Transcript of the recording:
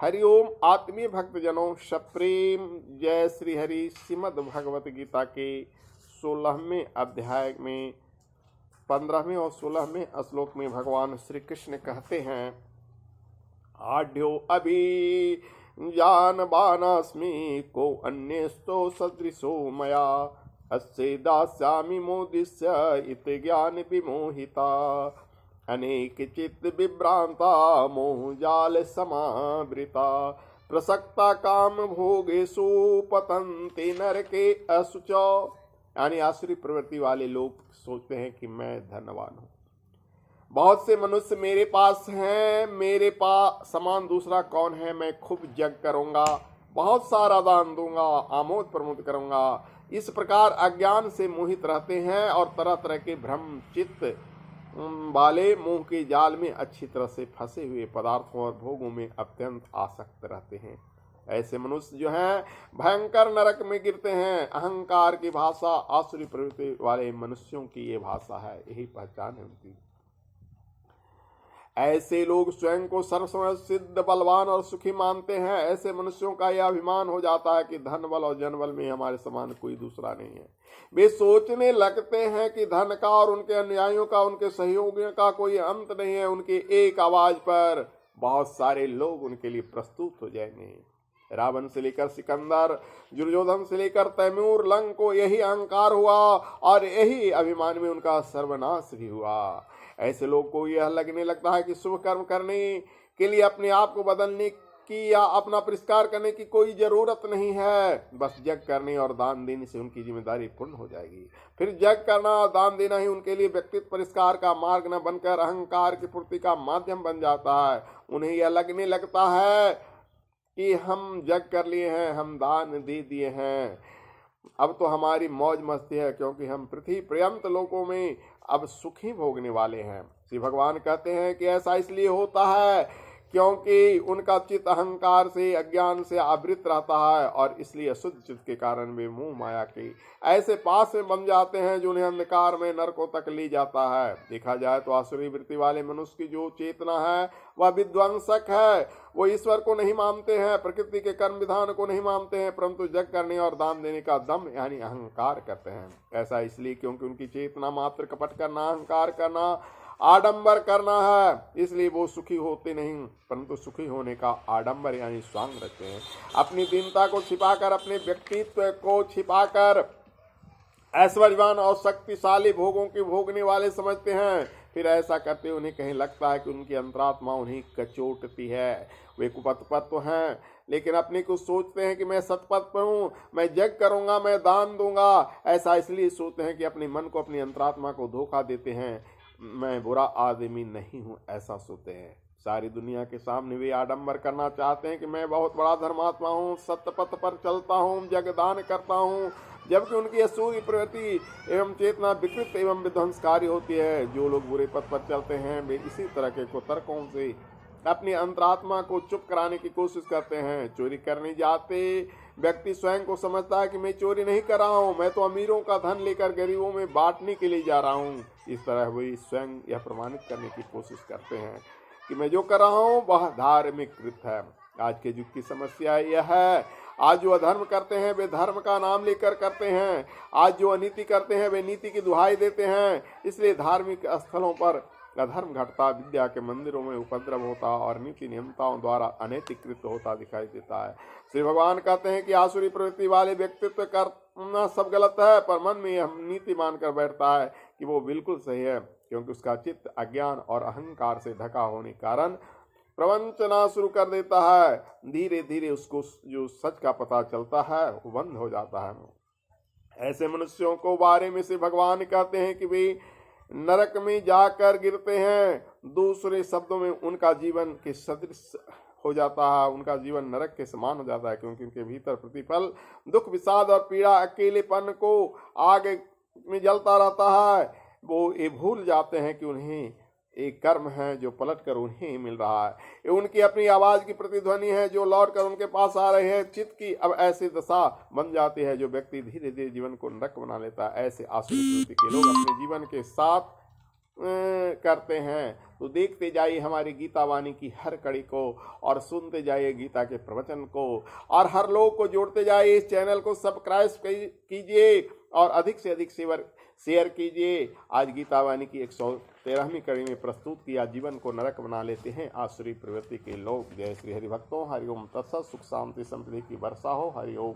हरिओम आत्मीय भक्तजनों, सप्रेम जय श्री हरि। श्रीमद् भगवत गीता के 16वें अध्याय में 15वें और 16वें श्लोक में भगवान श्री कृष्ण कहते हैं, आढ्यो अभि जानवानस्मि को अन्यस्तो सदृशो मया अस्य दास्यामि मोदिस्य इति ज्ञान विमोहिता अनेक चित्त विभ्रांता मोह जाल समावृता प्रसक्ता काम भोगेषु पतन्ते नरके असुचौ। यानी आसुरी प्रवृत्ति वाले लोग सोचते हैं कि मैं धनवान हूँ, बहुत से मनुष्य मेरे पास हैं, मेरे पास समान दूसरा कौन है, मैं खूब यज्ञ करूंगा, बहुत सारा दान दूंगा, आमोद प्रमोद करूंगा। इस प्रकार अज्ञान से मोहित रहते हैं और तरह तरह के भ्रम चित्त वाले मोह के जाल में अच्छी तरह से फंसे हुए पदार्थों और भोगों में अत्यंत आसक्त रहते हैं। ऐसे मनुष्य जो हैं भयंकर नरक में गिरते हैं। अहंकार की भाषा आसुरी प्रवृत्ति वाले मनुष्यों की ये भाषा है, यही पहचान है उनकी। ऐसे लोग स्वयं को सर्वसमर्थ सिद्ध बलवान और सुखी मानते हैं। ऐसे मनुष्यों का यह अभिमान हो जाता है कि धन बल और जन बल में हमारे समान कोई दूसरा नहीं है। वे सोचने लगते हैं कि धन का और उनके अनुयायियों का, उनके सहयोगियों का कोई अंत नहीं है। उनकी एक आवाज पर बहुत सारे लोग उनके लिए प्रस्तुत हो जाएंगे। रावण से लेकर सिकंदर, दुर्योधन से लेकर तैमूर, लंक को यही अहंकार हुआ और यही अभिमान में उनका सर्वनाश भी हुआ। ऐसे लोग को यह लगने लगता है कि शुभ कर्म करने के लिए अपने आप को बदलने की या अपना परिष्कार करने की कोई जरूरत नहीं है। बस यज्ञ करने और दान देने से उनकी जिम्मेदारी पूर्ण हो जाएगी। फिर यज्ञ करना और दान देना ही उनके लिए व्यक्तित्व परिष्कार का मार्ग न बनकर अहंकार की पूर्ति का माध्यम बन जाता है। उन्हें यह लगने लगता है कि हम यज्ञ कर लिए हैं, हम दान दे दिए हैं, अब तो हमारी मौज मस्ती है, क्योंकि हम पृथ्वी पर्यंत लोकों में अब सुखी भोगने वाले हैं। श्री भगवान कहते हैं कि ऐसा इसलिए होता है क्योंकि उनका चित्त अहंकार से, अज्ञान से आवृत रहता है और इसलिए अशुद्ध चित्त के कारण वे मोह माया के ऐसे पास में बन जाते हैं जो उन्हें अंधकार में नरकों तक ले जाता है। देखा जाए तो आसुरी वृत्ति वाले मनुष्य की जो चेतना है वह विध्वंसक है। वो ईश्वर को नहीं मानते हैं, प्रकृति के कर्म विधान को नहीं मानते हैं, परंतु यज्ञ करने और दान देने का दम यानी अहंकार करते हैं। ऐसा इसलिए क्योंकि उनकी चेतना मात्र कपट करना, अहंकार करना, आडंबर करना है। इसलिए वो सुखी होते नहीं, परंतु सुखी होने का आडंबर यानी स्वांग रखते हैं। अपनी दीनता को छिपाकर, अपने व्यक्तित्व को छिपाकर ऐश्वर्यवान और शक्तिशाली भोगों की भोगने वाले समझते हैं। फिर ऐसा करते उन्हें कहीं लगता है कि उनकी अंतरात्मा उन्हें कचोटती है। वे कुपथ तो हैं, लेकिन अपने को सोचते हैं कि मैं सतपथ पर हूँ, मैं यज्ञ करूंगा, मैं दान दूंगा। ऐसा इसलिए सोचते हैं कि अपने मन को, अपनी अंतरात्मा को धोखा देते हैं। मैं बुरा आदमी नहीं हूँ, ऐसा सोचते हैं। सारी दुनिया के सामने वे आडंबर करना चाहते हैं कि मैं बहुत बड़ा धर्मात्मा हूँ, सत्य पथ पर चलता हूँ, जगदान करता हूँ, जबकि उनकी असूरी प्रवृत्ति एवं चेतना विकृत एवं विध्वंसकारी होती है। जो लोग बुरे पथ पर चलते हैं वे इसी तरह के कुतर्कों से अपनी अंतरात्मा को चुप कराने की कोशिश करते हैं। चोरी करने जाते व्यक्ति स्वयं को समझता है कि मैं चोरी नहीं कर रहा हूँ, मैं तो अमीरों का धन लेकर गरीबों में बांटने के लिए जा रहा हूँ। इस तरह वे स्वयं यह प्रमाणित करने की कोशिश करते हैं कि मैं जो कर रहा हूँ वह धार्मिक कृत है। आज के युग की समस्या यह है, आज जो अधर्म करते हैं वे धर्म का नाम लेकर करते हैं, आज जो अनीति करते हैं वे नीति की दुहाई देते हैं। इसलिए धार्मिक स्थलों पर अधर्म घटता, विद्या के मंदिरों में उपद्रव होता और नीति नियमताओं द्वारा अनैतिक कृत्य होता दिखाई देता है। श्री भगवान कहते हैं कि आसुरी प्रवृत्ति वाले व्यक्तित्व करना सब गलत है, पर मन में यह नीति मानकर बैठता है कि वो बिल्कुल सही है, क्योंकि उसका चित्त अज्ञान और अहंकार से ढका होने कारण प्रवंचना शुरू कर देता है। धीरे धीरे उसको जो सच का पता चलता है वो बंद हो जाता है। ऐसे मनुष्यों को बारे में से भगवान कहते हैं कि वे नरक में जाकर गिरते हैं। दूसरे शब्दों में उनका जीवन के सदृश हो जाता है, उनका जीवन नरक के समान हो जाता है, क्योंकि उनके भीतर प्रतिफल, दुख, विषाद और पीड़ा, अकेलेपन को आग में जलता रहता है। वो ये भूल जाते हैं कि उन्हें एक कर्म है जो पलट कर उन्हें मिल रहा है, ये उनकी अपनी आवाज की प्रतिध्वनि है जो लौट कर उनके पास आ रहे हैं। चित्त की अब ऐसी दशा बन जाती है जो व्यक्ति धीरे धीरे जीवन को नरक बना लेता है। ऐसे आसुरी प्रवृत्ति के लोग अपने जीवन के साथ करते हैं। तो देखते जाइए हमारी गीता वाणी की हर कड़ी को और सुनते जाइए गीता के प्रवचन को और हर लोग को जोड़ते जाइए। इस चैनल को सब्सक्राइब कीजिए और अधिक से अधिक शेयर कीजिए। आज गीता वाणी की 113वीं कड़ी में प्रस्तुत किया जीवन को नरक बना लेते हैं आसुरी प्रवृत्ति के लोग। जय श्री हरि भक्तों, हरिओम तत्सत। सुख शांति समृद्धि की वर्षा हो। हरिओम।